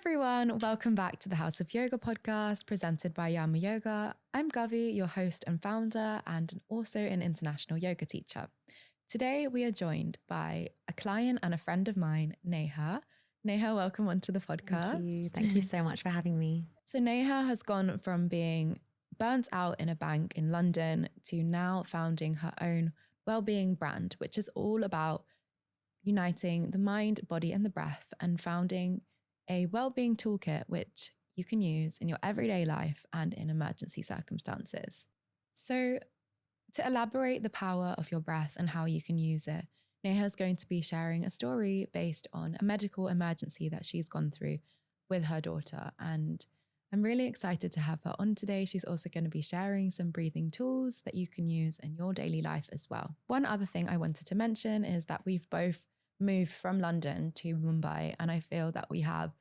everyone, welcome back to the House of Yoga podcast presented by Yama Yoga. I'm Gavi, your host and founder, and also an international yoga teacher. Today we are joined by a client and a friend of mine, Neha. Neha, welcome onto the podcast. Thank you so much for having me. So Neha has gone from being burnt out in a bank in London to now founding her own wellbeing brand, which is all about uniting the mind, body, and the breath, and founding a wellbeing toolkit which you can use in your everyday life and in emergency circumstances. So, to elaborate the power of your breath and how you can use it, Neha is going to be sharing a story based on a medical emergency that she's gone through with her daughter. And I'm really excited to have her on today. She's also going to be sharing some breathing tools that you can use in your daily life as well. One other thing I wanted to mention is that we've both moved from London to Mumbai, and I feel that we have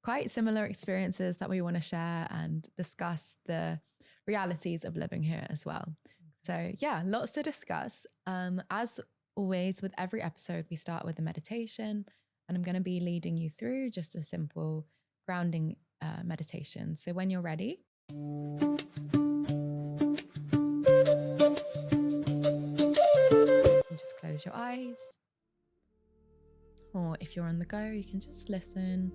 quite similar experiences that we want to share and discuss the realities of living here as well. So yeah, lots to discuss. As always, with every episode, we start with a meditation, and I'm going to be leading you through just a simple grounding meditation. So when you're ready, just close your eyes. Or if you're on the go, you can just listen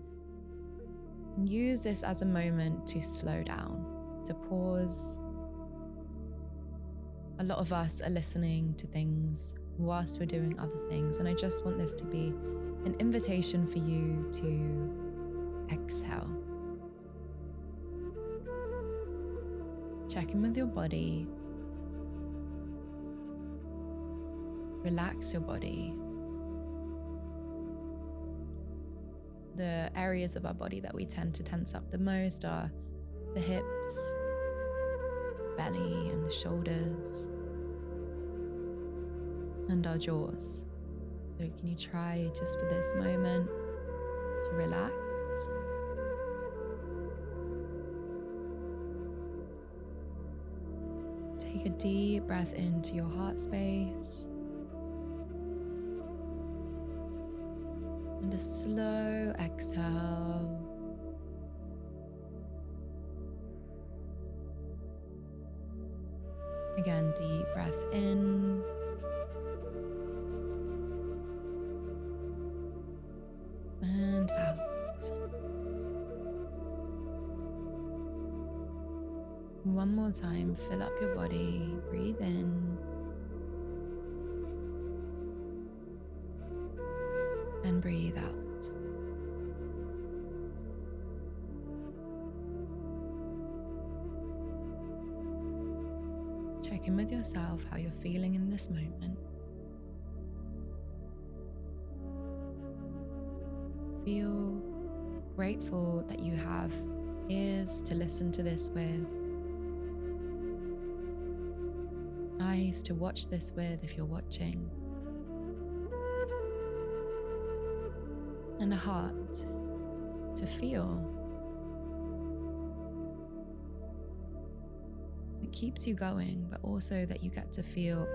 and use this as a moment to slow down, to pause. A lot of us are listening to things whilst we're doing other things, and I just want this to be an invitation for you to exhale. Check in with your body. Relax your body. The areas of our body that we tend to tense up the most are the hips, belly, and the shoulders, and our jaws. So can you try just for this moment to relax? Take a deep breath into your heart space. And a slow exhale. Again, deep breath in. And out. One more time, fill up your body, breathe in. And breathe out. Check in with yourself how you're feeling in this moment. Feel grateful that you have ears to listen to this with, eyes to watch this with if you're watching, and a heart to feel. It keeps you going, but also that you get to feel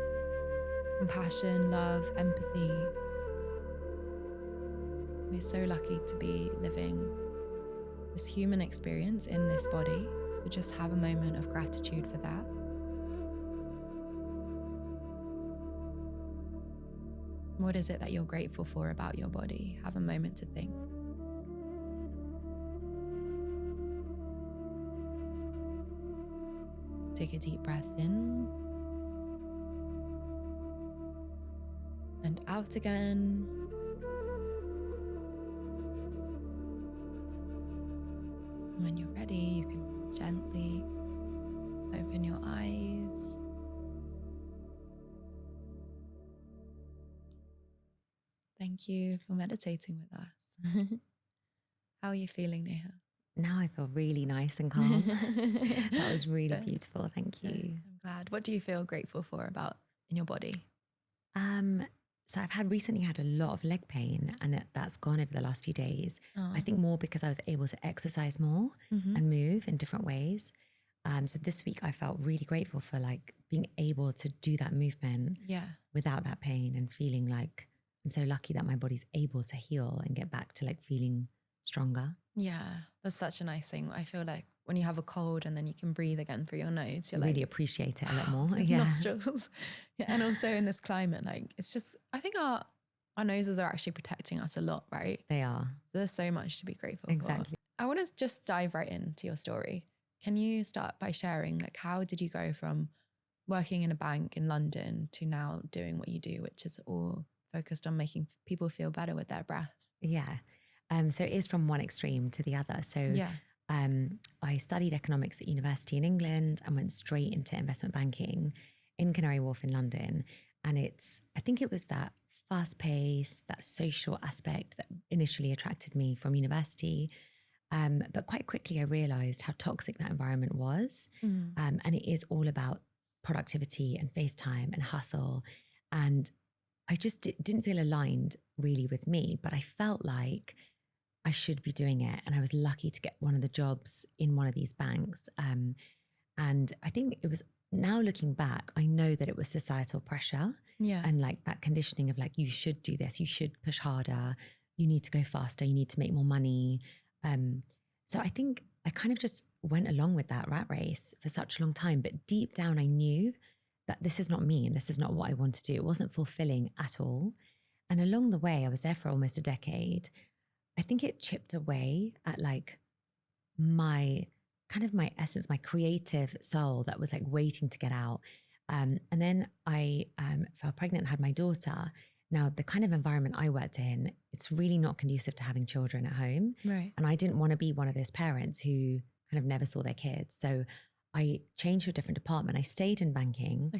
compassion, love, empathy. We're so lucky to be living this human experience in this body, so just have a moment of gratitude for that. What is it that you're grateful for about your body? Have a moment to think. Take a deep breath in and out again. When you're ready, you can gently open your eyes. Thank you for meditating with us. How are you feeling, Neha? Now I feel really nice and calm. That was really beautiful. Thank you. I'm glad. What do you feel grateful for about in your body? So I've recently had a lot of leg pain, and that's gone over the last few days. Oh. I think more because I was able to exercise more and move in different ways. So this week I felt really grateful for like being able to do that movement without that pain, and feeling like I'm so lucky that my body's able to heal and get back to like feeling stronger. Yeah, that's such a nice thing. I feel like when you have a cold and then you can breathe again through your nose, you're really like, appreciate it a lot more. Yeah. Nostrils. Yeah, and also in this climate, like it's just, I think our noses are actually protecting us a lot, right? They are. So there's so much to be grateful Exactly. for. I want to just dive right into your story. Can you start by sharing, like, how did you go from working in a bank in London to now doing what you do, which is all focused on making people feel better with their breath? Yeah. So it is from one extreme to the other. So Yeah. I studied economics at university in England and went straight into investment banking in Canary Wharf in London. And I think it was that fast pace, that social aspect that initially attracted me from university. But quite quickly I realized how toxic that environment was. And it is all about productivity and FaceTime and hustle. And I just didn't feel aligned really with me, but I felt like I should be doing it. And I was lucky to get one of the jobs in one of these banks. And I think it was, now looking back, I know that it was societal pressure. Yeah. And like that conditioning of like, you should do this, you should push harder, you need to go faster, you need to make more money. So I think I kind of just went along with that rat race for such a long time. But deep down, I knew that this is not me and this is not what I want to do. It wasn't fulfilling at all. And along the way, I was there for almost a decade. I think it chipped away at like my essence, my creative soul that was like waiting to get out. And then I fell pregnant and had my daughter. Now, the kind of environment I worked in, it's really not conducive to having children at home. Right. And I didn't want to be one of those parents who kind of never saw their kids. So I changed to a different department. I stayed in banking,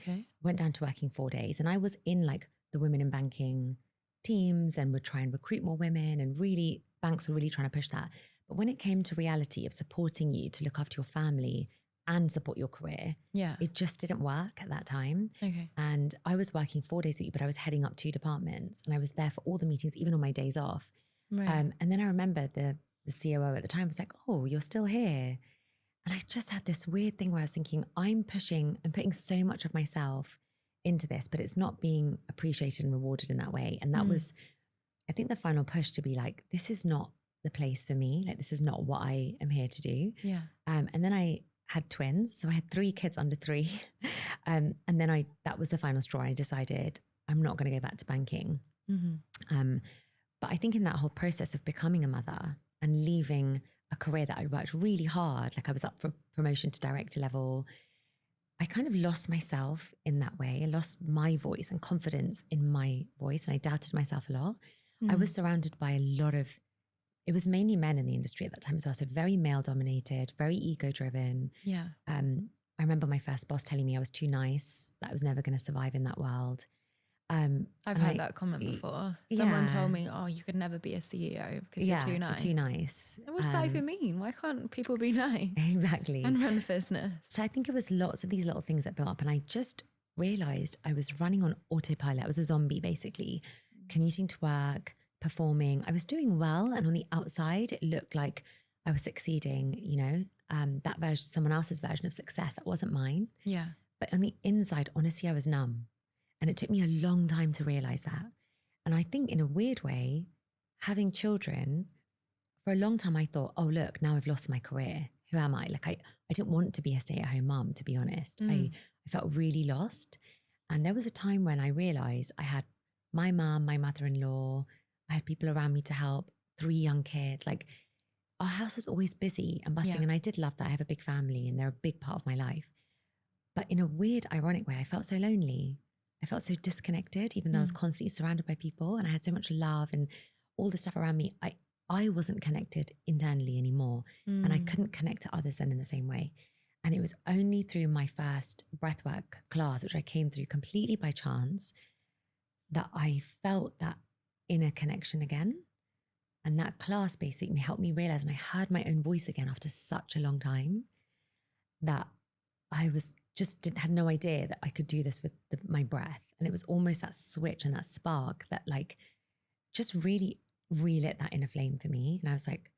went down to working 4 days. And I was in like the women in banking teams and would try and recruit more women. And really, banks were really trying to push that. But when it came to reality of supporting you to look after your family and support your career, it just didn't work at that time. And I was working 4 days a week, but I was heading up 2 departments and I was there for all the meetings, even on my days off. And then I remember the COO at the time was like, "Oh, you're still here." And I just had this weird thing where I was thinking, I'm putting so much of myself into this, but it's not being appreciated and rewarded in that way. And that was, I think, the final push to be like, this is not the place for me. Like, this is not what I am here to do. And then I had twins. So I had 3 kids under 3. And then that was the final straw. I decided I'm not going to go back to banking. But I think in that whole process of becoming a mother and leaving a career that I'd worked really hard, like I was up for promotion to director level, I kind of lost myself in that way. I lost my voice and confidence in my voice, and I doubted myself a lot. I was surrounded by a lot of, it was mainly men in the industry at that time as well. So very male dominated, very ego driven. I remember my first boss telling me I was too nice, that I was never going to survive in that world. I've heard that comment before. Someone told me, "Oh, you could never be a CEO because you're too nice." Too nice. What does that even mean? Why can't people be nice? Exactly. And run a business? So I think it was lots of these little things that built up, and I just realized I was running on autopilot. I was a zombie, basically, commuting to work, performing. I was doing well, and on the outside, it looked like I was succeeding. You know, that version, someone else's version of success, that wasn't mine. But on the inside, honestly, I was numb. And it took me a long time to realize that. And I think in a weird way, having children, for a long time, I thought, oh, look, now I've lost my career. Who am I? Like, I didn't want to be a stay-at-home mom, to be honest. I felt really lost. And there was a time when I realized I had my mom, my mother-in-law, I had people around me to help, 3 young kids. Like, our house was always busy and bustling. And I did love that. I have a big family and they're a big part of my life. But in a weird, ironic way, I felt so lonely. I felt so disconnected, even though I was constantly surrounded by people and I had so much love and all the stuff around me. I wasn't connected internally anymore, and I couldn't connect to others then in the same way. And it was only through my first breathwork class, which I came through completely by chance, that I felt that inner connection again. And that class basically helped me realize, and I heard my own voice again after such a long time, that I was had no idea that I could do this with my breath. And it was almost that switch and that spark that like just really relit that inner flame for me. And I was like,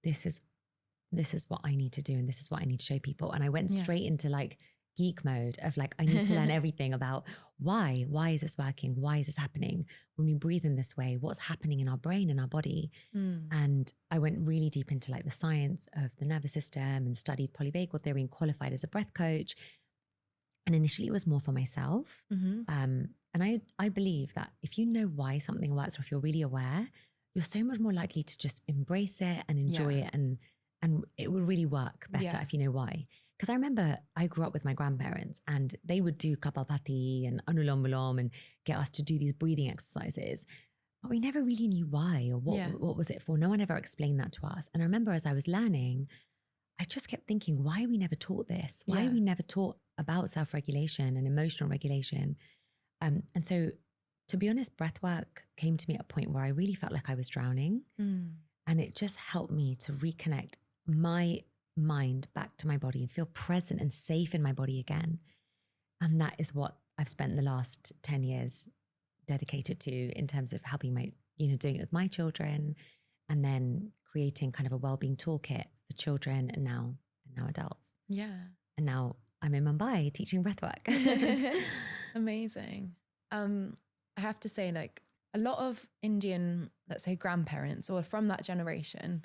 this is what I need to do. And this is what I need to show people. And I went straight into like geek mode of like, I need to learn everything about why is this working? Why is this happening? When we breathe in this way, what's happening in our brain and our body? And I went really deep into like the science of the nervous system and studied polyvagal theory and qualified as a breath coach. And initially it was more for myself. And I believe that if you know why something works, or if you're really aware, you're so much more likely to just embrace it and enjoy it, and it will really work better if you know why. Because I remember I grew up with my grandparents and they would do Kapalbhati and Anulom Vilom and get us to do these breathing exercises. But we never really knew why or what was it for. No one ever explained that to us. And I remember as I was learning, I just kept thinking, why are we never taught this? Why are we never taught about self-regulation and emotional regulation? And so, to be honest, breathwork came to me at a point where I really felt like I was drowning. And it just helped me to reconnect my mind back to my body and feel present and safe in my body again. And that is what I've spent the last 10 years dedicated to in terms of helping my, doing it with my children, and then creating kind of a wellbeing toolkit for children and now adults. Yeah. And now I'm in Mumbai teaching breathwork. Amazing. I have to say, like, a lot of Indian, let's say, grandparents or from that generation,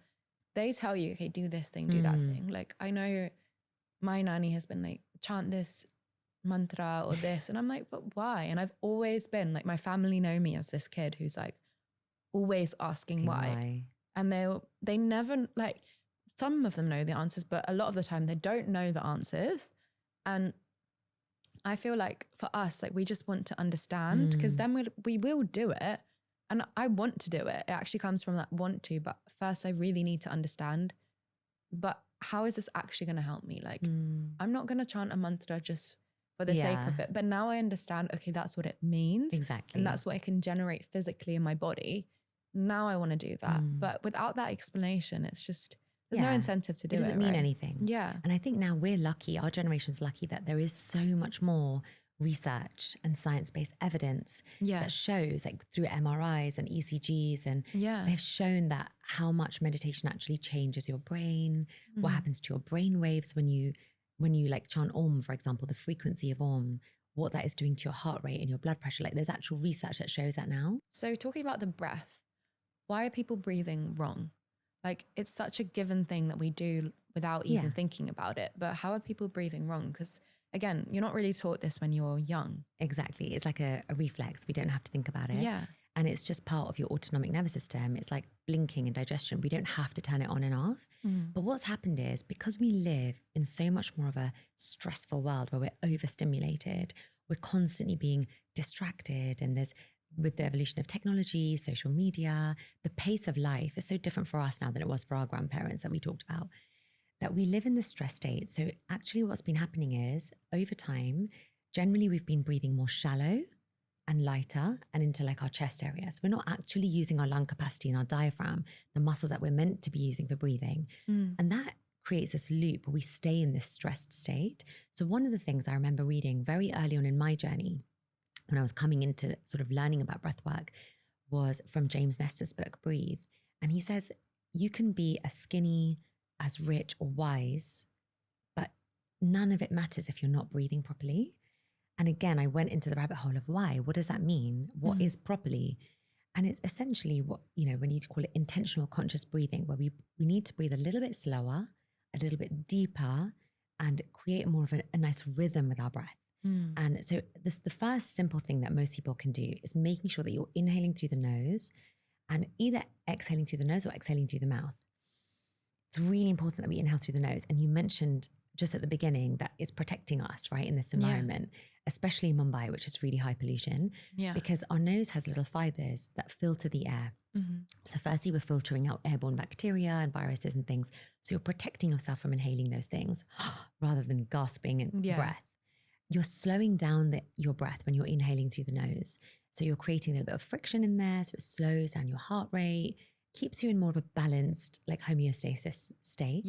they tell you, okay, do this thing, do that thing. Like, I know my nanny has been like, chant this mantra or this. And I'm like, but why? And I've always been like, my family know me as this kid who's like always asking why. And they never, like, some of them know the answers, but a lot of the time they don't know the answers. And I feel like for us, like, we just want to understand, because then we will do it. And I want to do it. It actually comes from that want to, but first I really need to understand, but how is this actually going to help me? Like, I'm not going to chant a mantra just for the sake of it. But now I understand, okay, that's what it means. Exactly. And that's what it can generate physically in my body. Now I want to do that. But without that explanation, it's just, there's no incentive to do it. It doesn't mean anything. Yeah. And I think now we're lucky, our generation's lucky that there is so much more research and science-based evidence that shows, like through MRIs and ECGs, and they've shown that how much meditation actually changes your brain, what happens to your brain waves when you like chant Om, for example, the frequency of Om, what that is doing to your heart rate and your blood pressure. Like, there's actual research that shows that now. So talking about the breath, why are people breathing wrong? Like, it's such a given thing that we do without even thinking about it. But how are people breathing wrong? Because again, you're not really taught this when you're young. Exactly. It's like a reflex. We don't have to think about it. Yeah. And it's just part of your autonomic nervous system. It's like blinking and digestion. We don't have to turn it on and off. But what's happened is, because we live in so much more of a stressful world where we're overstimulated, we're constantly being distracted, and with the evolution of technology, social media, the pace of life is so different for us now than it was for our grandparents that we talked about, that we live in this stress state. So actually what's been happening is, over time, generally we've been breathing more shallow and lighter and into like our chest areas. We're not actually using our lung capacity and our diaphragm, the muscles that we're meant to be using for breathing. And that creates this loop where we stay in this stressed state. So one of the things I remember reading very early on in my journey, when I was coming into sort of learning about breathwork, was from James Nestor's book, Breathe. And he says, you can be as skinny, as rich or wise, but none of it matters if you're not breathing properly. And again, I went into the rabbit hole of why. What does that mean? What is properly? And it's essentially what, we need to call it intentional conscious breathing, where we need to breathe a little bit slower, a little bit deeper, and create more of a nice rhythm with our breath. And so the first simple thing that most people can do is making sure that you're inhaling through the nose and either exhaling through the nose or exhaling through the mouth. It's really important that we inhale through the nose. And you mentioned just at the beginning that it's protecting us, right, in this environment, especially in Mumbai, which is really high pollution, because our nose has little fibers that filter the air. So firstly, we're filtering out airborne bacteria and viruses and things. So you're protecting yourself from inhaling those things rather than gasping and breath. You're slowing down your breath when you're inhaling through the nose. So you're creating a little bit of friction in there. So it slows down your heart rate, keeps you in more of a balanced, like homeostasis state.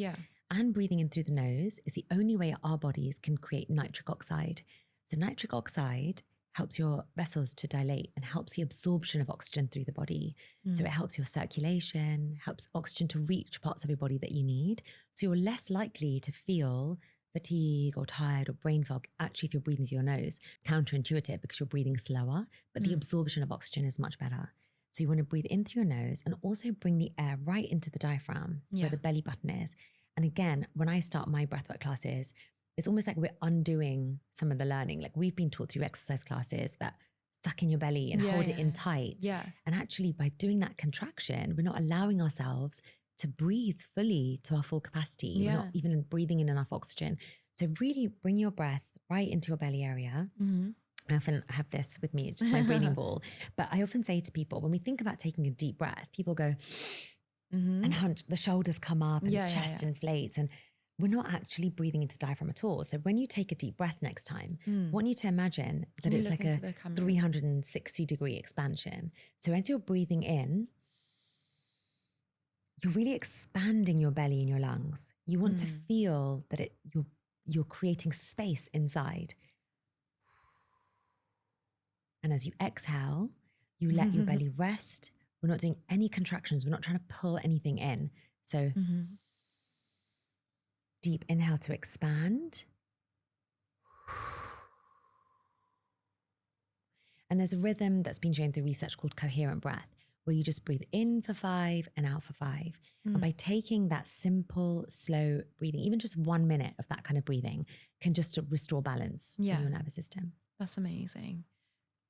And breathing in through the nose is the only way our bodies can create nitric oxide. So nitric oxide helps your vessels to dilate and helps the absorption of oxygen through the body. So it helps your circulation, helps oxygen to reach parts of your body that you need. So you're less likely to feel fatigue or tired or brain fog, actually, if you're breathing through your nose, counterintuitive because you're breathing slower, but the absorption of oxygen is much better. So you want to breathe in through your nose and also bring the air right into the diaphragm, so where the belly button is. And again, when I start my breathwork classes, it's almost like we're undoing some of the learning. Like we've been taught through exercise classes that suck in your belly and hold it in tight. Yeah. And actually by doing that contraction, we're not allowing ourselves to breathe fully to our full capacity. Yeah. We're not even breathing in enough oxygen. So really bring your breath right into your belly area. Mm-hmm. I often have this with me, it's just my breathing ball. But I often say to people, when we think about taking a deep breath, people go and hunch, the shoulders come up and the chest inflates. And we're not actually breathing into the diaphragm at all. So when you take a deep breath next time, I want you to imagine that it's like a 360-degree expansion. So as you're breathing in, you're really expanding your belly and your lungs. You want to feel that you're creating space inside. And as you exhale, you let your belly rest. We're not doing any contractions. We're not trying to pull anything in. So deep inhale to expand. And there's a rhythm that's been shown through research called coherent breath, where you just breathe in for 5 and out for 5. And by taking that simple, slow breathing, even just 1 minute of that kind of breathing can just restore balance in your nervous system. That's amazing.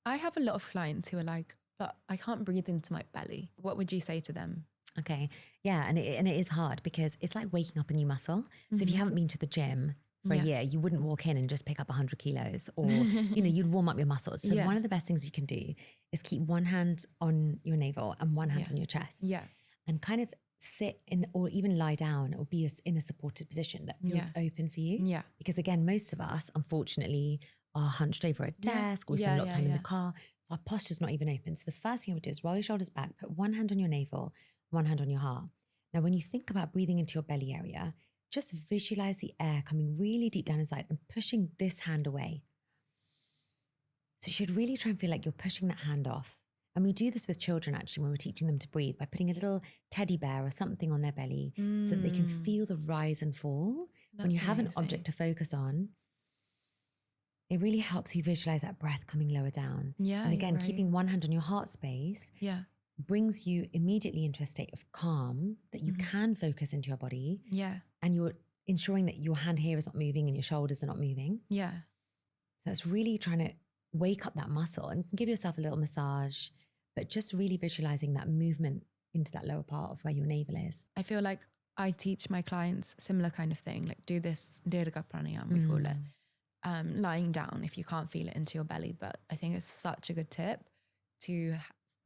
I have a lot of clients who are like, but I can't breathe into my belly. What would you say to them? Okay. Yeah. And it is hard because it's like waking up a new muscle. So if you haven't been to the gym for a year, you wouldn't walk in and just pick up 100 kilos or, you'd warm up your muscles. So one of the best things you can do is keep one hand on your navel and one hand on your chest. Yeah. And kind of sit in or even lie down or be in a supported position that feels open for you. Yeah. Because again, most of us, unfortunately, are hunched over a desk or spend a lot of time in the car. So our posture's not even open. So the first thing I would do is roll your shoulders back, put one hand on your navel, one hand on your heart. Now, when you think about breathing into your belly area, just visualize the air coming really deep down inside and pushing this hand away. So you should really try and feel like you're pushing that hand off. And we do this with children actually when we're teaching them to breathe by putting a little teddy bear or something on their belly so that they can feel the rise and fall. When you have an object to focus on, it really helps you visualize that breath coming lower down. Yeah. And again, keeping one hand on your heart space brings you immediately into a state of calm that you can focus into your body. Yeah. And you're ensuring that your hand here is not moving and your shoulders are not moving. Yeah. So it's really trying to wake up that muscle and give yourself a little massage, but just really visualizing that movement into that lower part of where your navel is. I feel like I teach my clients similar kind of thing, like do this dirga pranayama, we call it. Lying down if you can't feel it into your belly. But I think it's such a good tip to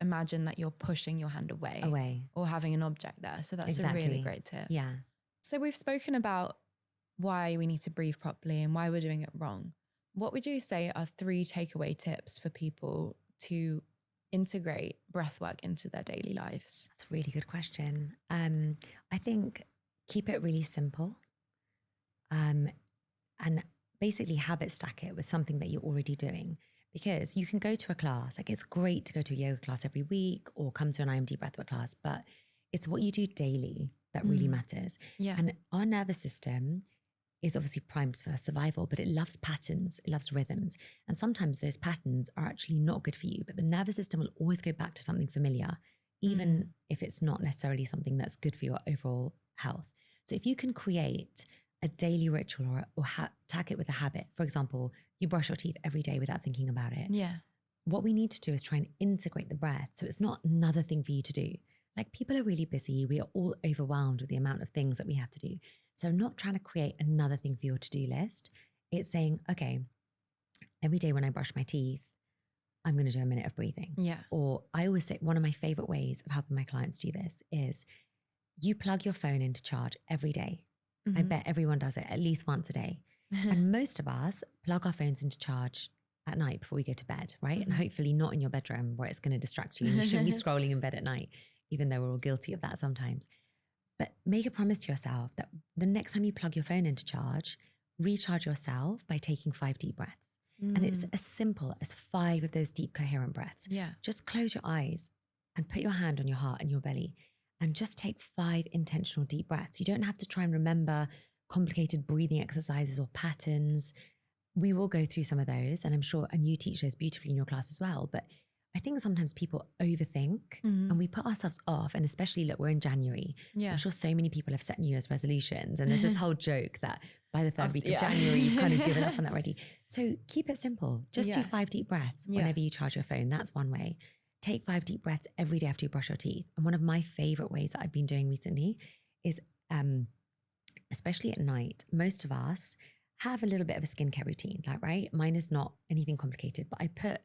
imagine that you're pushing your hand away or having an object there. So that's a really great tip. Yeah. So we've spoken about why we need to breathe properly and why we're doing it wrong. What would you say are 3 takeaway tips for people to integrate breathwork into their daily lives? That's a really good question. I think keep it really simple and basically habit stack it with something that you're already doing, because you can go to a class. Like it's great to go to a yoga class every week or come to an IMD breathwork class, but it's what you do daily that really matters. Yeah. And our nervous system is obviously primed for survival, but it loves patterns, it loves rhythms. And sometimes those patterns are actually not good for you, but the nervous system will always go back to something familiar, even if it's not necessarily something that's good for your overall health. So if you can create a daily ritual or tag it with a habit, for example, you brush your teeth every day without thinking about it. Yeah. What we need to do is try and integrate the breath. So it's not another thing for you to do. Like people are really busy. We are all overwhelmed with the amount of things that we have to do. So not trying to create another thing for your to-do list. It's saying, okay, every day when I brush my teeth, I'm going to do a minute of breathing. Yeah. Or I always say one of my favorite ways of helping my clients do this is you plug your phone into charge every day. I bet everyone does it at least once a day. And most of us plug our phones into charge at night before we go to bed, right? And hopefully not in your bedroom where it's going to distract you and you shouldn't be scrolling in bed at night, even though we're all guilty of that sometimes. But make a promise to yourself that the next time you plug your phone into charge, recharge yourself by taking 5 deep breaths. And it's as simple as 5 of those deep coherent breaths. Yeah. Just close your eyes and put your hand on your heart and your belly and just take 5 intentional deep breaths. You don't have to try and remember complicated breathing exercises or patterns, we will go through some of those. And I'm sure, and you teach those beautifully in your class as well. But I think sometimes people overthink and we put ourselves off. And especially, look, we're in January. Yeah. I'm sure so many people have set New Year's resolutions. And there's this whole joke that by the third week of January, you've kind of given up on that already. So keep it simple. Just do 5 deep breaths whenever you charge your phone. That's one way. Take 5 deep breaths every day after you brush your teeth. And one of my favorite ways that I've been doing recently is, especially at night, most of us have a little bit of a skincare routine, like, right? Mine is not anything complicated, but I put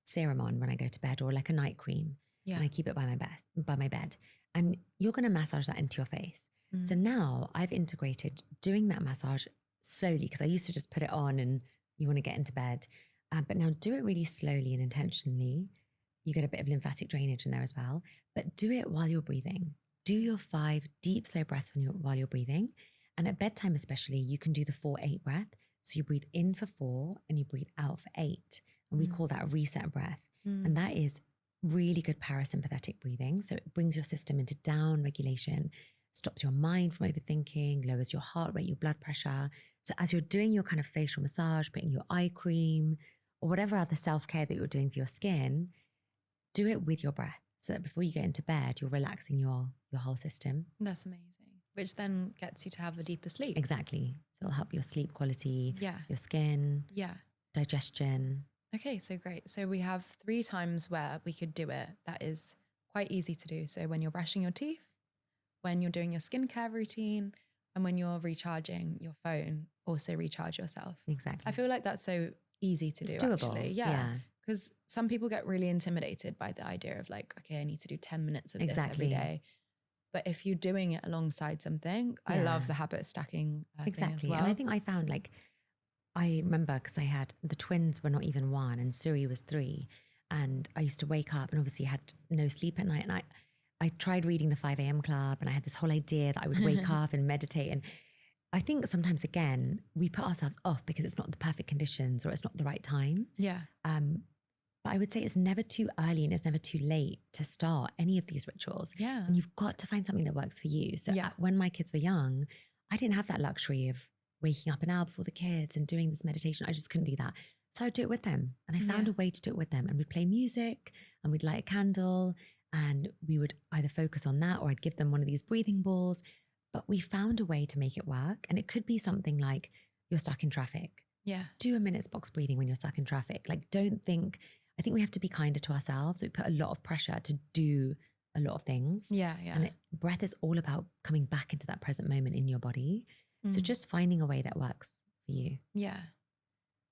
serum on when I go to bed, or like a night cream, and I keep it by my bed. And you're going to massage that into your face. So now I've integrated doing that massage slowly, because I used to just put it on and you want to get into bed. But now do it really slowly and intentionally. You get a bit of lymphatic drainage in there as well, but do it while you're breathing. Do your 5 deep, slow breaths while you're breathing. And at bedtime especially, you can do the 4-8 breath. So you breathe in for 4 and you breathe out for 8. And we call that a reset breath. And that is really good parasympathetic breathing. So it brings your system into down regulation, stops your mind from overthinking, lowers your heart rate, your blood pressure. So as you're doing your kind of facial massage, putting your eye cream or whatever other self-care that you're doing for your skin, do it with your breath, so that before you get into bed, you're relaxing your whole system. That's amazing. Which then gets you to have a deeper sleep. Exactly. So it'll help your sleep quality, your skin, digestion. Okay, so great. So we have 3 times where we could do it. That is quite easy to do. So when you're brushing your teeth, when you're doing your skincare routine, and when you're recharging your phone, also recharge yourself. Exactly. I feel like that's so easy to do, doable. actually. Yeah. Because some people get really intimidated by the idea of like, okay, I need to do 10 minutes of this every day. But if you're doing it alongside something, I love the habit stacking thing as well. And I think I found, like, I remember because I had, the twins were not even 1 and Suri was 3. And I used to wake up and obviously had no sleep at night. And I tried reading the 5 a.m. club, and I had this whole idea that I would wake up and meditate. And I think sometimes, again, we put ourselves off because it's not the perfect conditions or it's not the right time. Yeah. But I would say it's never too early and it's never too late to start any of these rituals. Yeah. And you've got to find something that works for you. So when my kids were young, I didn't have that luxury of waking up an hour before the kids and doing this meditation. I just couldn't do that. So I'd do it with them. And I found a way to do it with them. And we'd play music and we'd light a candle and we would either focus on that or I'd give them one of these breathing balls. But we found a way to make it work. And it could be something like, you're stuck in traffic. Yeah. Do a minute's box breathing when you're stuck in traffic. Like, I think we have to be kinder to ourselves. We put a lot of pressure to do a lot of things. Yeah. And breath is all about coming back into that present moment in your body. So just finding a way that works for you. Yeah.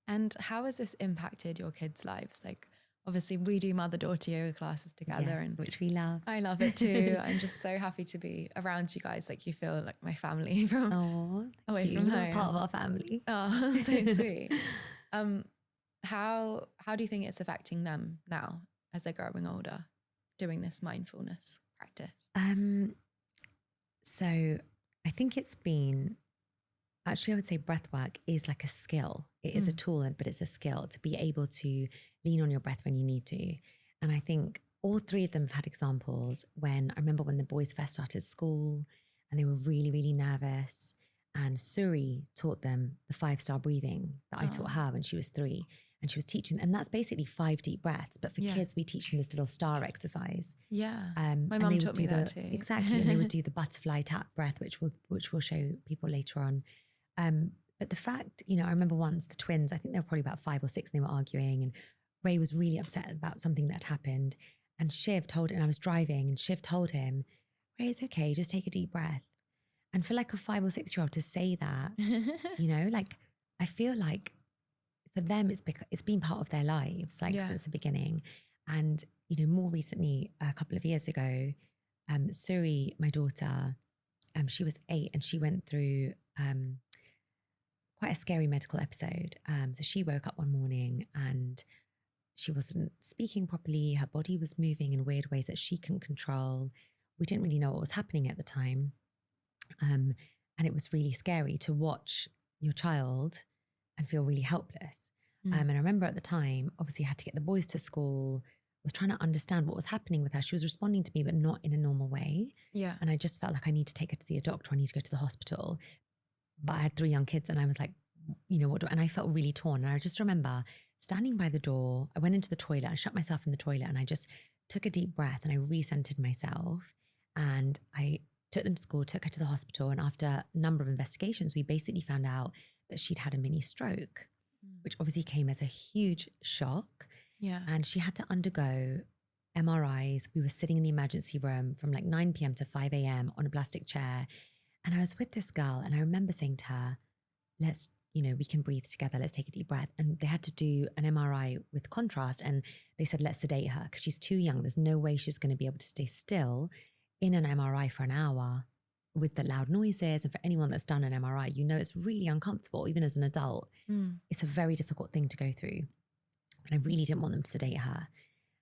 And how has this impacted your kids' lives? Like, obviously we do mother-daughter yoga classes together, and which we love. I love it too. I'm just so happy to be around you guys. Like, you feel like my family from away from home. You're part of our family. Oh, so sweet. How do you think it's affecting them now as they're growing older, doing this mindfulness practice? So I think it's been, actually, I would say breathwork is like a skill. It is a tool, but it's a skill to be able to lean on your breath when you need to. And I think all 3 of them have had examples when, I remember when the boys first started school and they were really, really nervous. And Suri taught them the 5-star breathing that I taught her when she was 3. And she was teaching, and that's basically 5 deep breaths. But for kids, we teach them this little star exercise. Yeah, my mum taught me that too. Exactly, and they would do the butterfly tap breath, which we'll show people later on. But the fact, I remember once the twins, I think they were probably about 5 or 6, and they were arguing, and Ray was really upset about something that had happened. And Shiv told him, and I was driving, and Shiv told him, Ray, it's okay, just take a deep breath. And for like a 5 or 6-year-old to say that, like, I feel like for them, it's been part of their lives, like since the beginning. And, more recently, a couple of years ago, Suri, my daughter, she was 8 and she went through quite a scary medical episode. So she woke up one morning and she wasn't speaking properly. Her body was moving in weird ways that she couldn't control. We didn't really know what was happening at the time. And it was really scary to watch your child and feel really helpless. And I remember at the time, obviously I had to get the boys to school, was trying to understand what was happening with her. She was responding to me, but not in a normal way. Yeah. And I just felt like I need to take her to see a doctor. I need to go to the hospital. but I had 3 young kids and I was like, you know, and I felt really torn. And I just remember standing by the door, I went into the toilet, I shut myself in the toilet and I just took a deep breath and I recentered myself and I took them to school, took her to the hospital. And after a number of investigations, we basically found out that she'd had a mini stroke, which obviously came as a huge shock. Yeah. And she had to undergo MRIs. We were sitting in the emergency room from like 9 p.m. to 5 a.m. on a plastic chair. And I was with this girl and I remember saying to her, let's, you know, we can breathe together. Let's take a deep breath. And they had to do an MRI with contrast. And they said, let's sedate her because she's too young. There's no way she's going to be able to stay still in an MRI for an hour with the loud noises. And for anyone that's done an MRI, you know, it's really uncomfortable, even as an adult. It's a very difficult thing to go through. And I really didn't want them to sedate her.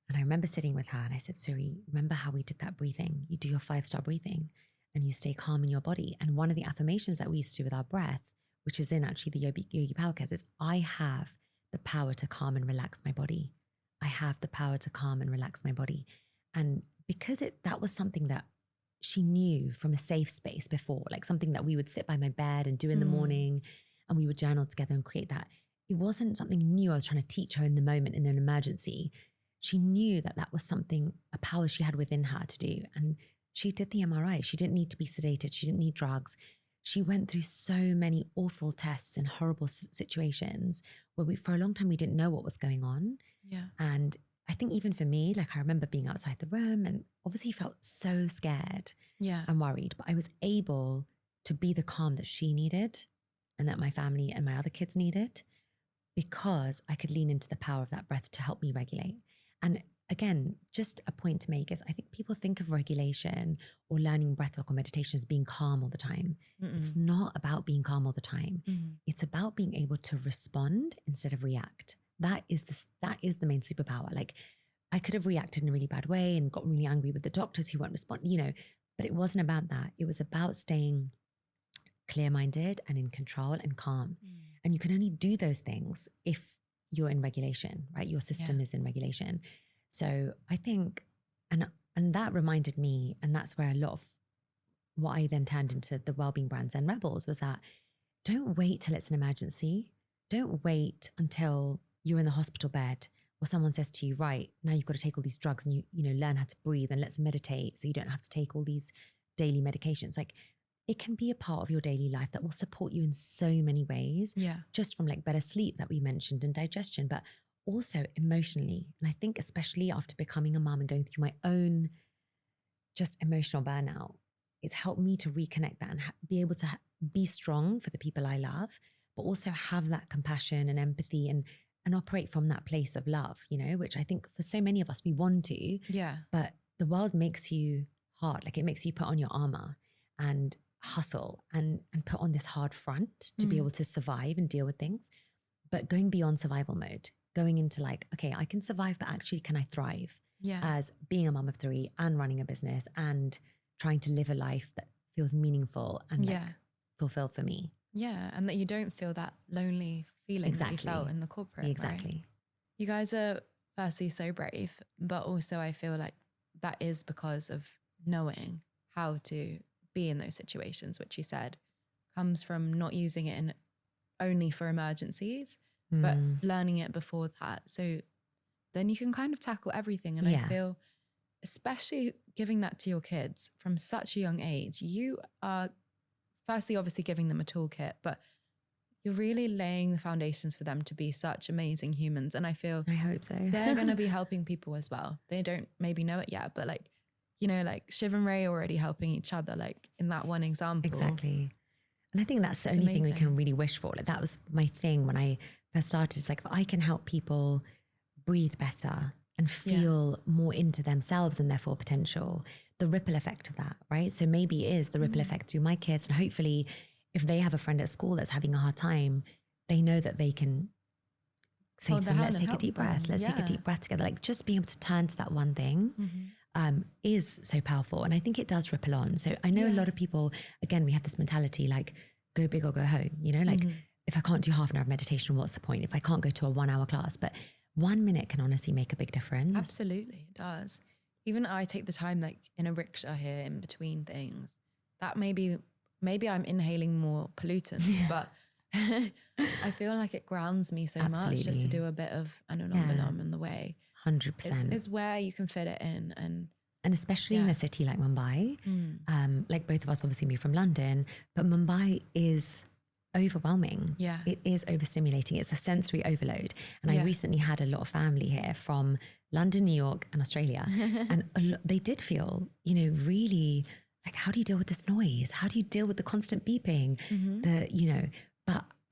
And I remember sitting with her and I said, Suri, remember how we did that breathing? You do your 5-star breathing and you stay calm in your body. And one of the affirmations that we used to do with our breath, which is in actually the Yogi Power Cares, is I have the power to calm and relax my body. I have the power to calm and relax my body. And because that was something that she knew from a safe space before, like something that we would sit by my bed and do in the morning and we would journal together and create that. It wasn't something new I was trying to teach her in the moment in an emergency. She knew that that was something, a power she had within her to do. And she did the MRI. She didn't need to be sedated. She didn't need drugs. She went through so many awful tests and horrible situations where for a long time, we didn't know what was going on. Yeah. And I think even for me, like I remember being outside the room and obviously felt so scared and worried, but I was able to be the calm that she needed and that my family and my other kids needed because I could lean into the power of that breath to help me regulate. And again, just a point to make is I think people think of regulation or learning breathwork or meditation as being calm all the time. It's not about being calm all the time. It's about being able to respond instead of react. That is the main superpower. Like I could have reacted in a really bad way and got really angry with the doctors who weren't responding, you know, but it wasn't about that. It was about staying clear-minded and in control and calm. And you can only do those things if you're in regulation, right? Your system is in regulation. So I think, and that reminded me, and that's where a lot of what I then turned into the wellbeing brand ZenRebels was that don't wait till it's an emergency. Don't wait until you're in the hospital bed or someone says to you, right, now you've got to take all these drugs and you know, learn how to breathe and let's meditate so you don't have to take all these daily medications. Like it can be a part of your daily life that will support you in so many ways. Yeah. Just from like better sleep that we mentioned and digestion, but also emotionally. And I think especially after becoming a mom and going through my own just emotional burnout, it's helped me to reconnect that and be able to be strong for the people I love, but also have that compassion and empathy and operate from that place of love, you know, which I think for so many of us, we want to, but the world makes you hard. Like it makes you put on your armor and hustle and put on this hard front to be able to survive and deal with things. But going beyond survival mode, going into like, okay, I can survive, but actually can I thrive as being a mom of 3 and running a business and trying to live a life that feels meaningful and like fulfilled for me. Yeah. And that you don't feel that lonely feeling that you felt in the corporate. Exactly. Right? You guys are firstly so brave, but also I feel like that is because of knowing how to be in those situations, which you said comes from not using it in only for emergencies, but learning it before that. So then you can kind of tackle everything. And I feel, especially giving that to your kids from such a young age, you are firstly obviously giving them a toolkit, but you're really laying the foundations for them to be such amazing humans. And I feel I hope so. They're going to be helping people as well. They don't maybe know it yet, but like, you know, like Shiv and Ray already helping each other, like in that one example. Exactly. And I think that's the only thing we can really wish for. Like that was my thing when I first started. It's like, if I can help people breathe better and feel more into themselves and their full potential, the ripple effect of that, right? So maybe it is the ripple effect through my kids. And hopefully if they have a friend at school that's having a hard time, they know that they can say to them, let's take a deep breath. Let's take a deep breath together. Like just being able to turn to that one thing is so powerful. And I think it does ripple on. So I know a lot of people, again, we have this mentality like go big or go home, you know, like if I can't do half an hour of meditation, what's the point? If I can't go to a 1-hour class, but 1 minute can honestly make a big difference. Absolutely, it does. Even I take the time like in a rickshaw here in between things. That may be maybe I'm inhaling more pollutants, but I feel like it grounds me so much just to do a bit of Anulom in the way. 100%. It's where you can fit it in. And especially in a city like Mumbai, like both of us obviously moved from London, but Mumbai is overwhelming. Yeah. It is overstimulating. It's a sensory overload. And I recently had a lot of family here from London, New York and Australia. And they did feel, you know, really like, how do you deal with this noise? How do you deal with the constant beeping?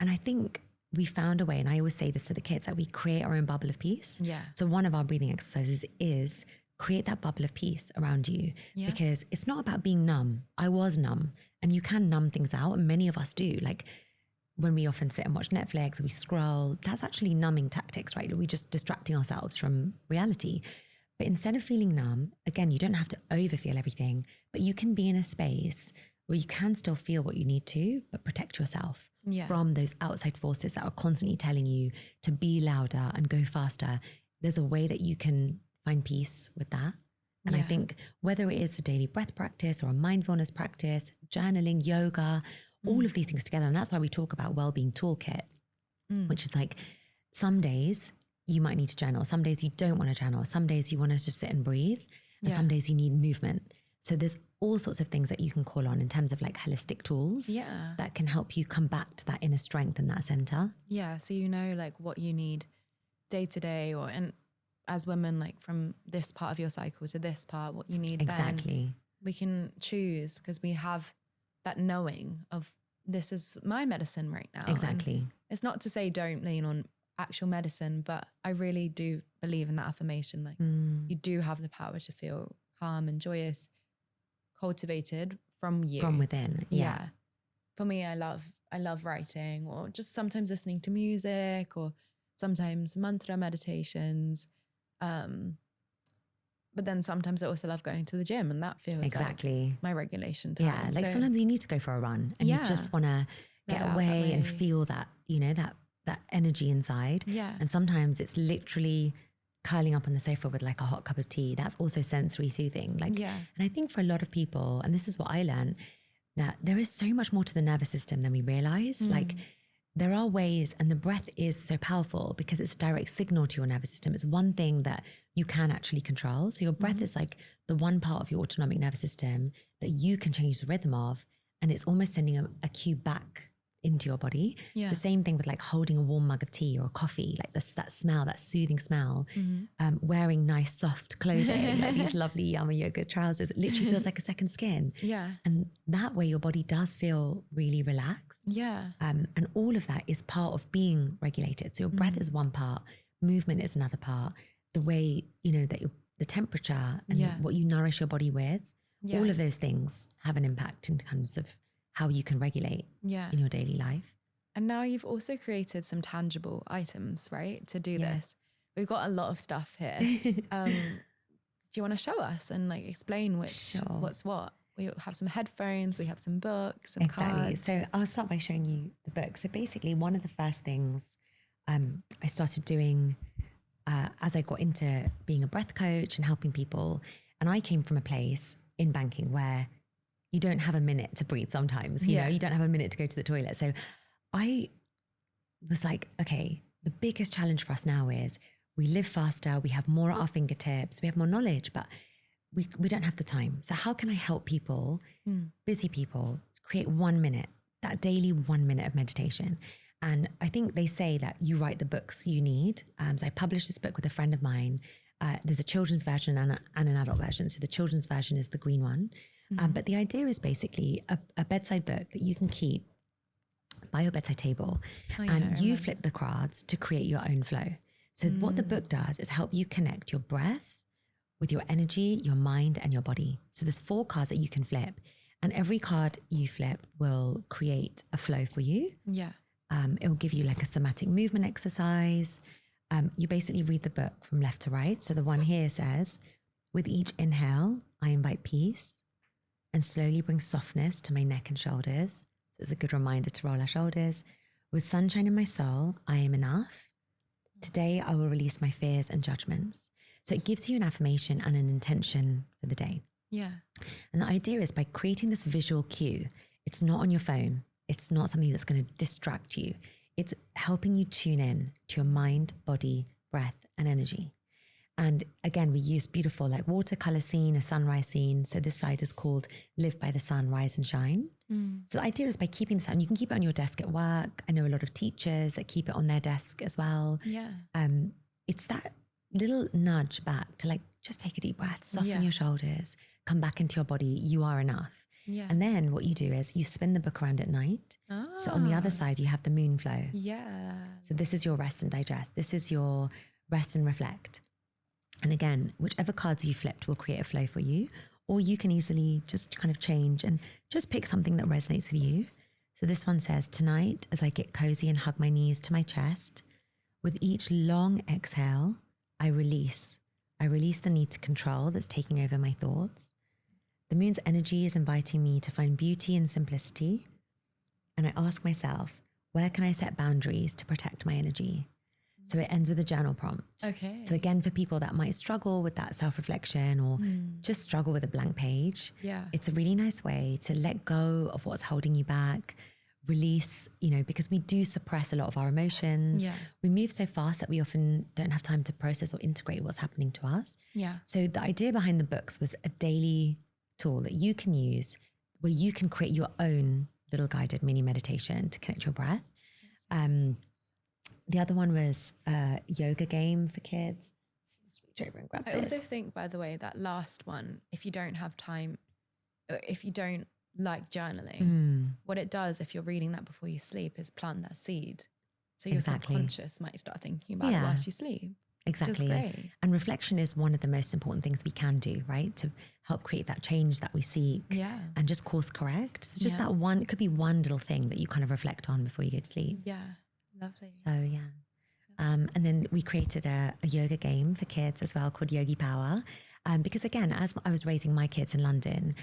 And I think we found a way, and I always say this to the kids, that we create our own bubble of peace. Yeah. So one of our breathing exercises is create that bubble of peace around you, because it's not about being numb. I was numb, and you can numb things out, and many of us do. Like when we often sit and watch Netflix, we scroll, that's actually numbing tactics, right? We're just distracting ourselves from reality. But instead of feeling numb, again, you don't have to overfeel everything, but you can be in a space where you can still feel what you need to, but protect yourself from those outside forces that are constantly telling you to be louder and go faster. There's a way that you can find peace with that. And I think whether it is a daily breath practice or a mindfulness practice, journaling, yoga, all of these things together. And that's why we talk about wellbeing toolkit, which is like some days you might need to journal. Some days you don't want to journal. Some days you want to just sit and breathe. And some days you need movement. So there's all sorts of things that you can call on in terms of like holistic tools that can help you come back to that inner strength and that center. Yeah. So you know like what you need day to day, and as women, like from this part of your cycle to this part, what you need. Exactly. Then we can choose because we have that knowing of this is my medicine right now. Exactly. And it's not to say don't lean on actual medicine, but I really do believe in that affirmation. Like you do have the power to feel calm and joyous, cultivated from you. From within. Yeah. For me, I love writing, or just sometimes listening to music, or sometimes mantra meditations. But then sometimes I also love going to the gym, and that feels like my regulation time. Yeah, like sometimes you need to go for a run and you just want to get away and feel that, you know, that energy inside. Yeah. And sometimes it's literally curling up on the sofa with like a hot cup of tea. That's also sensory soothing. And I think for a lot of people, and this is what I learned, that there is so much more to the nervous system than we realize. Like there are ways, and the breath is so powerful because it's a direct signal to your nervous system. It's one thing that you can actually control. So your breath is like the one part of your autonomic nervous system that you can change the rhythm of. And it's almost sending a cue back into your body. It's the same thing with like holding a warm mug of tea or coffee, like that smell, that soothing smell, wearing nice soft clothing, like these lovely Yama Yoga trousers. It literally feels like a second skin. Yeah. And that way your body does feel really relaxed. Yeah. And all of that is part of being regulated. So your breath is one part, movement is another part, the way, you know, that the temperature and what you nourish your body with, all of those things have an impact in terms of how you can regulate in your daily life. And now you've also created some tangible items, right, to do this. We've got a lot of stuff here. Do you want to show us and like explain what's what? We have some headphones, we have some books, some cards. So I'll start by showing you the book. So basically one of the first things I started doing as I got into being a breath coach and helping people, and I came from a place in banking where you don't have a minute to breathe sometimes, you know, you don't have a minute to go to the toilet. So I was like, okay, the biggest challenge for us now is we live faster, we have more at our fingertips, we have more knowledge, but we don't have the time. So how can I help people, busy people, create 1 minute, that daily 1 minute of meditation? And I think they say that you write the books you need. So I published this book with a friend of mine. There's a children's version and an adult version. So the children's version is the green one. But the idea is basically a bedside book that you can keep by your bedside table, and you flip the cards to create your own flow. So what the book does is help you connect your breath with your energy, your mind, and your body. So there's 4 cards that you can flip, and every card you flip will create a flow for you. Yeah. It'll give you like a somatic movement exercise. You basically read the book from left to right. So the one here says, with each inhale, I invite peace and slowly bring softness to my neck and shoulders. So it's a good reminder to roll our shoulders. With sunshine in my soul, I am enough. Today, I will release my fears and judgments. So it gives you an affirmation and an intention for the day. Yeah. And the idea is by creating this visual cue, It's not on your phone. It's not something that's going to distract you. It's helping you tune in to your mind, body, breath, and energy. And again, we use beautiful like watercolor scene, a sunrise scene. So this side is called Live by the Sun, Rise and Shine. So the idea is by keeping this on, you can keep it on your desk at work. I know a lot of teachers that keep it on their desk as well. Yeah. It's that little nudge back to like, just take a deep breath, soften your shoulders, come back into your body. You are enough. Yeah. And then what you do is you spin the book around at night. So on the other side, you have the moon flow. Yeah. So this is your rest and digest. This is your rest and reflect. And again, whichever cards you flipped will create a flow for you, or you can easily just kind of change and just pick something that resonates with you. So this one says, tonight, as I get cozy and hug my knees to my chest, with each long exhale, I release. I release the need to control that's taking over my thoughts. The moon's energy is inviting me to find beauty and simplicity. And I ask myself, where can I set boundaries to protect my energy? So it ends with a journal prompt. Okay. So again, for people that might struggle with that self-reflection or just struggle with a blank page, it's a really nice way to let go of what's holding you back, release, because we do suppress a lot of our emotions. Yeah. We move so fast that we often don't have time to process or integrate what's happening to us. Yeah. So the idea behind the books was a daily tool that you can use where you can create your own little guided mini meditation to connect your breath. The other one was a yoga game for kids. Let's reach over and grab I this. also think, by the way, that last one, if you don't have time, if you don't like journaling, what it does if you're reading that before you sleep is plant that seed. So your subconscious might start thinking about it whilst you sleep. Exactly. Which is great. And reflection is one of the most important things we can do, right? To help create that change that we seek and just course correct. So just that one, it could be one little thing that you kind of reflect on before you go to sleep. Yeah. Lovely. So and then we created a yoga game for kids as well called Yogi Power. Because again, as I was raising my kids in London,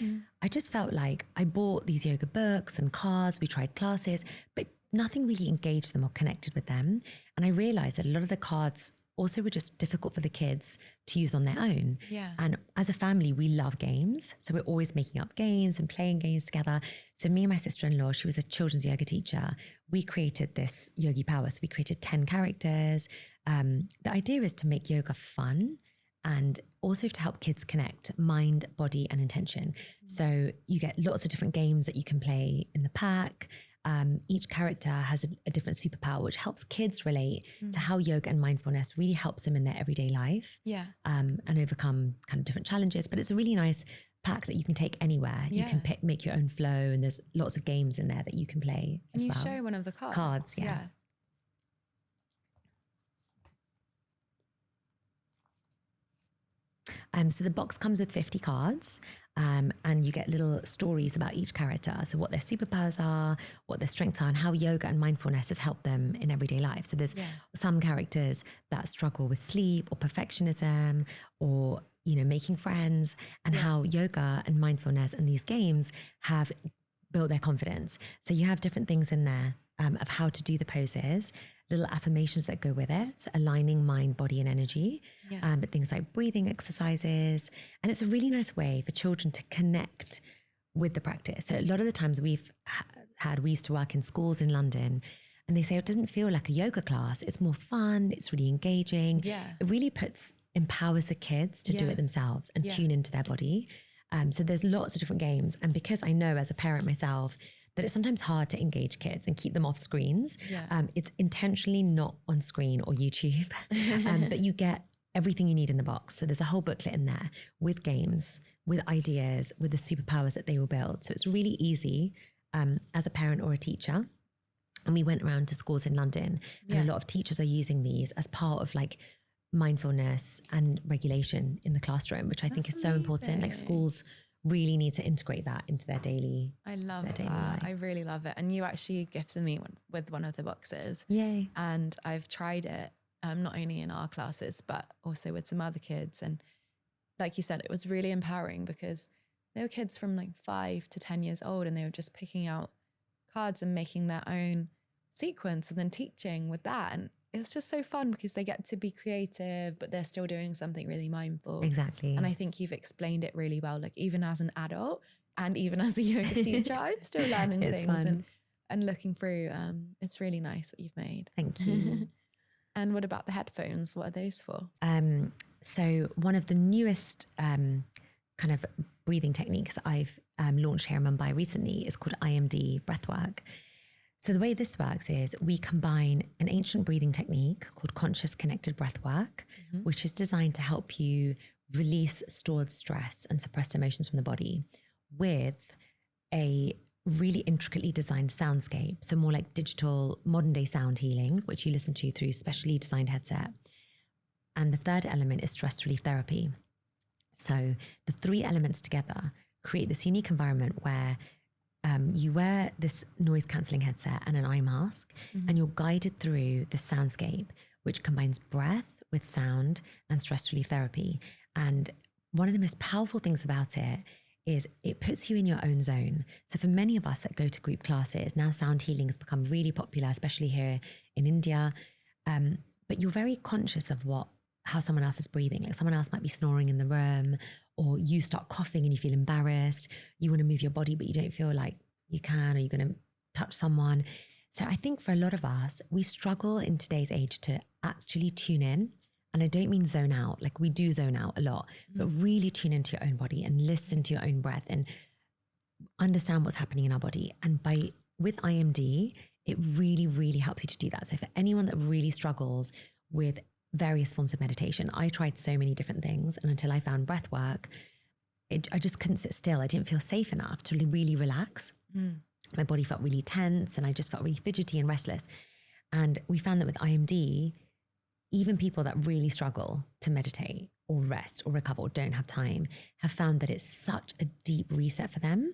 I just felt like I bought these yoga books and cards, we tried classes, but nothing really engaged them or connected with them. And I realized that a lot of the cards also were just difficult for the kids to use on their own. Yeah. And as a family, we love games. So we're always making up games and playing games together. So me and my sister-in-law, she was a children's yoga teacher. We created this Yogi Power. So we created 10 characters. The idea is to make yoga fun and also to help kids connect mind, body, and intention. So you get lots of different games that you can play in the pack. Each character has a different superpower, which helps kids relate to how yoga and mindfulness really helps them in their everyday life. Yeah. And overcome kind of different challenges. But it's a really nice pack that you can take anywhere. You can make your own flow, and there's lots of games in there that you can play as well. Can you show one of the cards? Cards, yeah. So the box comes with 50 cards, and you get little stories about each character. So what their superpowers are, what their strengths are, and how yoga and mindfulness has helped them in everyday life. So there's some characters that struggle with sleep or perfectionism or, making friends, and how yoga and mindfulness and these games have built their confidence. So you have different things in there of how to do the poses, little affirmations that go with it, so aligning mind, body, and energy, but things like breathing exercises. And it's a really nice way for children to connect with the practice. So a lot of the times we used to work in schools in London, and they say it doesn't feel like a yoga class. It's more fun. It's really engaging. Yeah. It really empowers the kids to do it themselves and tune into their body. So there's lots of different games. And because I know as a parent myself, that it's sometimes hard to engage kids and keep them off screens. It's intentionally not on screen or YouTube, but you get everything you need in the box. So there's a whole booklet in there with games, with ideas, with the superpowers that they will build. So it's really easy as a parent or a teacher. And we went around to schools in London, and a lot of teachers are using these as part of like mindfulness and regulation in the classroom, which I think is so important. Like schools really need to integrate that into their daily life. I really love it. And you actually gifted me with one of the boxes. Yay. And I've tried it not only in our classes, but also with some other kids. And like you said, it was really empowering because they were kids from like 5 to 10 years old, and they were just picking out cards and making their own sequence and then teaching with that. And it's just so fun because they get to be creative, but they're still doing something really mindful. Exactly. And I think you've explained it really well. Like even as an adult, And even as a yoga teacher, I'm still learning It's things fun. and looking through. It's really nice what you've made. Thank you. And what about the headphones? What are those for? So one of the newest kind of breathing techniques that I've launched here in Mumbai recently is called IMD Breathwork. So the way this works is we combine an ancient breathing technique called conscious connected breathwork, which is designed to help you release stored stress and suppressed emotions from the body, with a really intricately designed soundscape. So more like digital modern day sound healing, which you listen to through specially designed headset. And the third element is stress relief therapy. So the three elements together create this unique environment where you wear this noise cancelling headset and an eye mask, and you're guided through the soundscape, which combines breath with sound and stress relief therapy. And one of the most powerful things about it is it puts you in your own zone. So for many of us that go to group classes, now sound healing has become really popular, especially here in India. But you're very conscious of how someone else is breathing. Like someone else might be snoring in the room, or you start coughing and you feel embarrassed. You want to move your body, but you don't feel like you can, or you're going to touch someone. So I think for a lot of us, we struggle in today's age to actually tune in. And I don't mean zone out, like we do zone out a lot, but really tune into your own body and listen to your own breath and understand what's happening in our body. And with IMD, it really, really helps you to do that. So for anyone that really struggles with various forms of meditation, I tried so many different things. And until I found breath work, I just couldn't sit still. I didn't feel safe enough to really relax. My body felt really tense and I just felt really fidgety and restless. And we found that with IMD, even people that really struggle to meditate or rest or recover or don't have time have found that it's such a deep reset for them.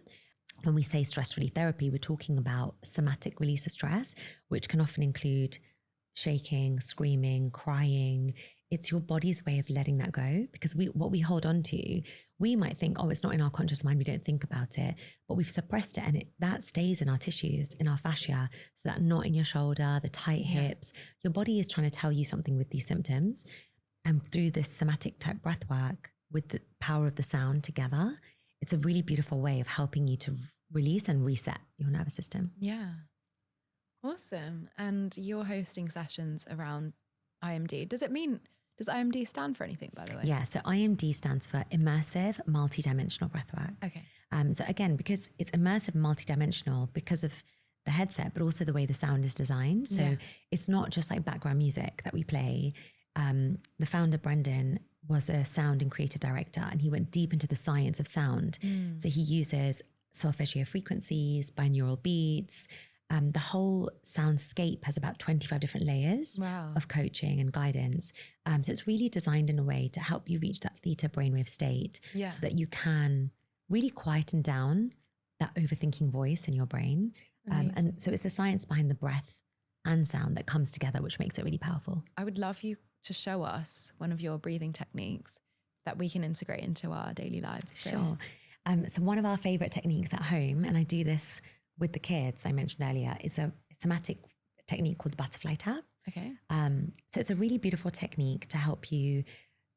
When we say stress relief therapy, we're talking about somatic release of stress, which can often include shaking, screaming, crying. It's your body's way of letting that go, because what we hold on to, we might think, oh, it's not in our conscious mind, we don't think about it, but we've suppressed it, and that stays in our tissues, in our fascia. So that knot in your shoulder, the tight hips, your body is trying to tell you something with these symptoms. And through this somatic type breath work with the power of the sound together, it's a really beautiful way of helping you to release and reset your nervous system. Yeah. Awesome. And you're hosting sessions around IMD. Does IMD stand for anything, by the way? Yeah, so IMD stands for immersive multidimensional breathwork. Okay. So again, because it's immersive multidimensional because of the headset, but also the way the sound is designed. So it's not just like background music that we play. The founder, Brendan, was a sound and creative director, and he went deep into the science of sound. So he uses solfeggio frequencies, binaural beats. The whole soundscape has about 25 different layers of coaching and guidance. So it's really designed in a way to help you reach that theta brainwave state so that you can really quieten down that overthinking voice in your brain. And so it's the science behind the breath and sound that comes together, which makes it really powerful. I would love you to show us one of your breathing techniques that we can integrate into our daily lives. Sure. So one of our favorite techniques at home, and I do this with the kids I mentioned earlier, is a somatic technique called the butterfly tap. Okay. So it's a really beautiful technique to help you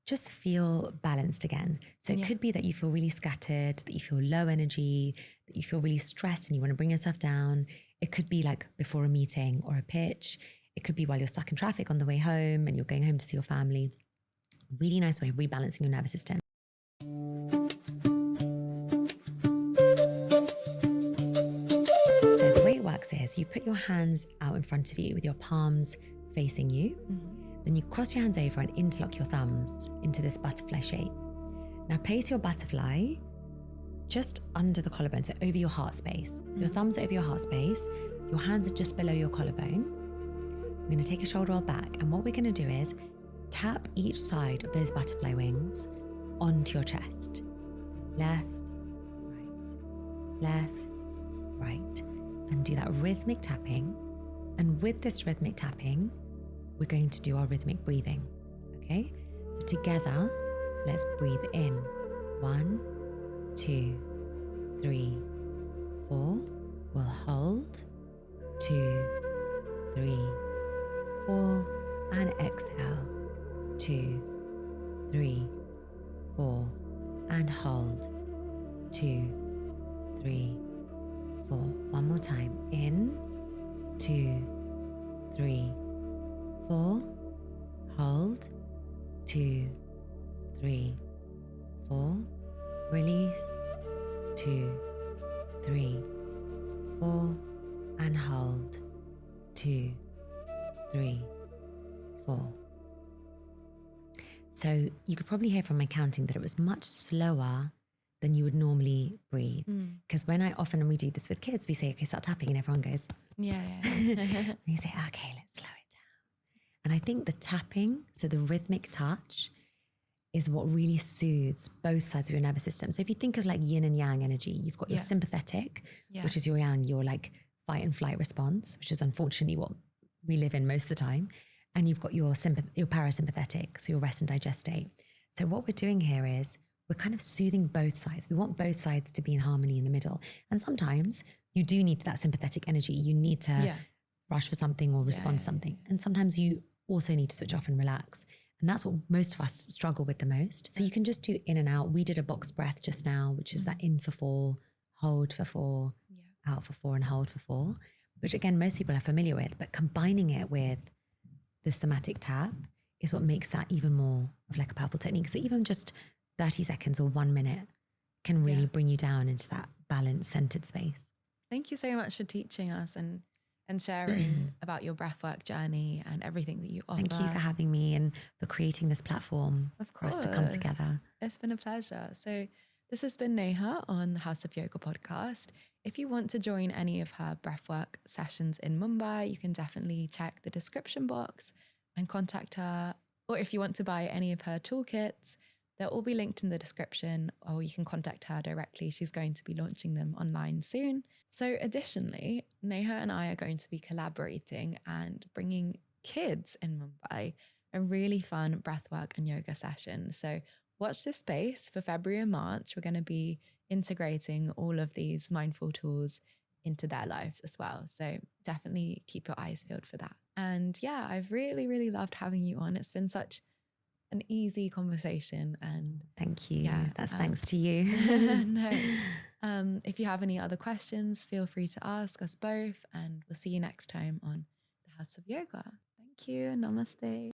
just feel balanced again. So it could be that you feel really scattered, that you feel low energy, that you feel really stressed and you want to bring yourself down. It could be like before a meeting or a pitch. It could be while you're stuck in traffic on the way home and you're going home to see your family. Really nice way of rebalancing your nervous system. So the way it works is you put your hands out in front of you with your palms facing you. Then you cross your hands over and interlock your thumbs into this butterfly shape. Now place your butterfly just under the collarbone, so over your heart space. So your thumbs are over your heart space, your hands are just below your collarbone. We're going to take a shoulder roll back, and what we're going to do is tap each side of those butterfly wings onto your chest. So left, right, and do that rhythmic tapping. And with this rhythmic tapping, we're going to do our rhythmic breathing, okay? So together, let's breathe in. 1, 2, 3, 4. We'll hold. 2, 3, 4. And exhale. 2, 3, 4. And hold. 2, 3, 4. One more time. In, 2, 3, 4. Hold, 2, 3, 4. Release, 2, 3, 4. And hold, 2, 3, 4. So you could probably hear from my counting that it was much slower than you would normally breathe. Because when we do this with kids, we say, okay, start tapping, and everyone goes, Yeah. and you say, okay, let's slow it down. And I think the tapping, so the rhythmic touch, is what really soothes both sides of your nervous system. So if you think of like yin and yang energy, you've got your sympathetic, which is your yang, your like fight and flight response, which is unfortunately what we live in most of the time. And you've got your parasympathetic, so your rest and digest state. So what we're doing here is we're kind of soothing both sides. We want both sides to be in harmony in the middle. And sometimes you do need that sympathetic energy. You need to rush for something or respond to something. And sometimes you also need to switch off and relax. And that's what most of us struggle with the most. So you can just do in and out. We did a box breath just now, which is that in for 4, hold for 4, out for 4, and hold for 4, which again, most people are familiar with, but combining it with the somatic tap is what makes that even more of like a powerful technique. So even just 30 seconds or 1 minute can really bring you down into that balanced, centered space. Thank you so much for teaching us and sharing about your breathwork journey and everything that you offer. Thank you for having me and for creating this platform for us to come together. It's been a pleasure. So this has been Neha on the House of Yoga podcast. If you want to join any of her breathwork sessions in Mumbai, you can definitely check the description box and contact her. Or if you want to buy any of her toolkits, they'll all be linked in the description, or you can contact her directly. She's going to be launching them online soon. So additionally, Neha and I are going to be collaborating and bringing kids in Mumbai a really fun breathwork and yoga session. So watch this space for February and March. We're going to be integrating all of these mindful tools into their lives as well. So definitely keep your eyes peeled for that. And yeah, I've really, really loved having you on. It's been such an easy conversation. And thank you. That's thanks to you. If you have any other questions, feel free to ask us both, and we'll see you next time on the House of Yoga. Thank you. Namaste.